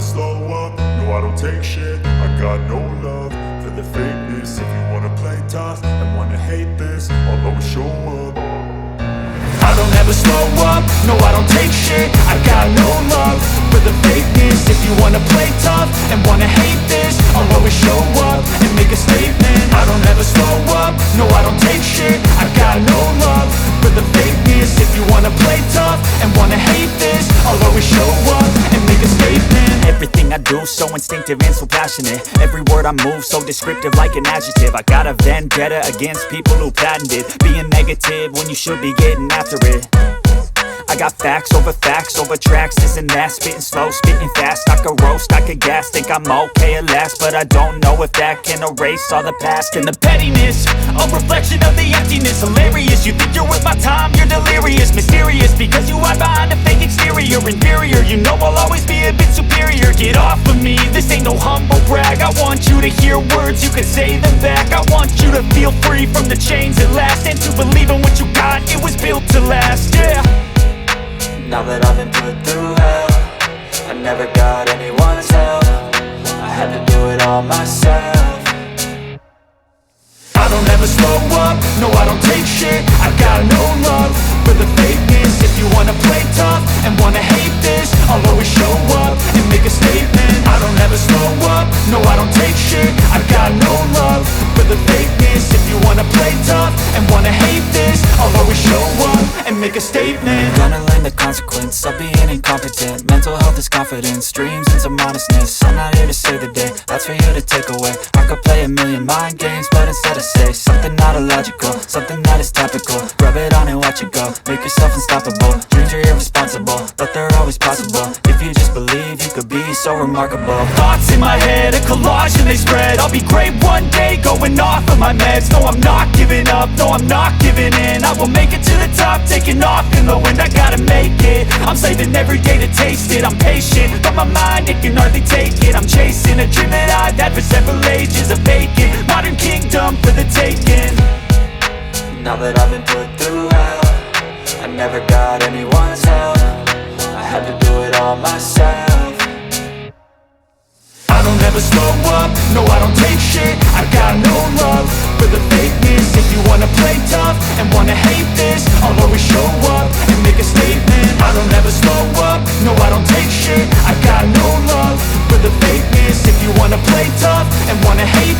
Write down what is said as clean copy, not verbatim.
slow up, no I don't take shit. I got no love for the fakeness. If you wanna play tough and wanna hate this, I'll always show up. I don't ever slow up, no I don't take shit. I got no love for the fakeness. If you wanna play tough and wanna hate this, I'll always show up and make a statement. I don't ever slow up, no I don't take shit. I got no love for the fakeness. If you wanna play tough and wanna hate this, I'll always show up and make a statement. Everything I do so instinctive and so passionate. Every word I move so descriptive like an adjective. I got a vendetta against people who patented being negative when you should be getting after it. I got facts over tracks, this and that. Spitting slow, spitting fast, I could roast, I could gas. Think I'm okay at last, but I don't know if that can erase all the past. And the pettiness, a reflection of the emptiness. Hilarious, you think you're worth my time, you're delirious. Mysterious, because you hide behind a fake exterior. Inferior, you know I'll always be a bit superior. Get off of me, this ain't no humble brag. I want you to hear words, you can say them back. I want you to feel free from the chains at last, and to believe in what you got, it was built to last, yeah. Now that I've been put through hell, I never got anyone's help. I had to do it all myself. I don't ever slow up, no I don't take shit. I got no love for the fakeness. If you wanna play tough and wanna hate this, I'll always show up and make a statement. I don't ever slow up, no I don't take shit. I got no love for the fakeness. If you wanna play tough and wanna hate this, I'll always show up and make a statement. Gonna learn the consequence of being incompetent. Mental health is confidence, dreams and some honestness. I'm not here to save the day, that's for you to take away. I could play a million mind games, but instead I say something not illogical, something that is topical. Rub it on and watch it go, make yourself unstoppable. Dreams are irresponsible, but they're always possible. If you just believe, you could be so remarkable. Thoughts in my head, a collage and they spread. I'll be great one day, going off of my meds. No, I'm not giving up, no, I'm not giving in. I will make it to the top, taking off in the wind. I gotta make it, I'm saving every day to taste it. I'm patient, but my mind, it can hardly take it. I'm chasing a dream that I've had for several ages. A vacant, modern kingdom for the taking. Now that I've been put through hell, I never got anyone's help. I had to do it all myself. I don't ever slow up, no I don't take shit. I got no love for the fakeness. If you wanna play tough and wanna hate this, I'll always show up and make a statement. I don't ever slow up, no I don't take shit. I got no love for the fakeness. If you wanna play tough and wanna hate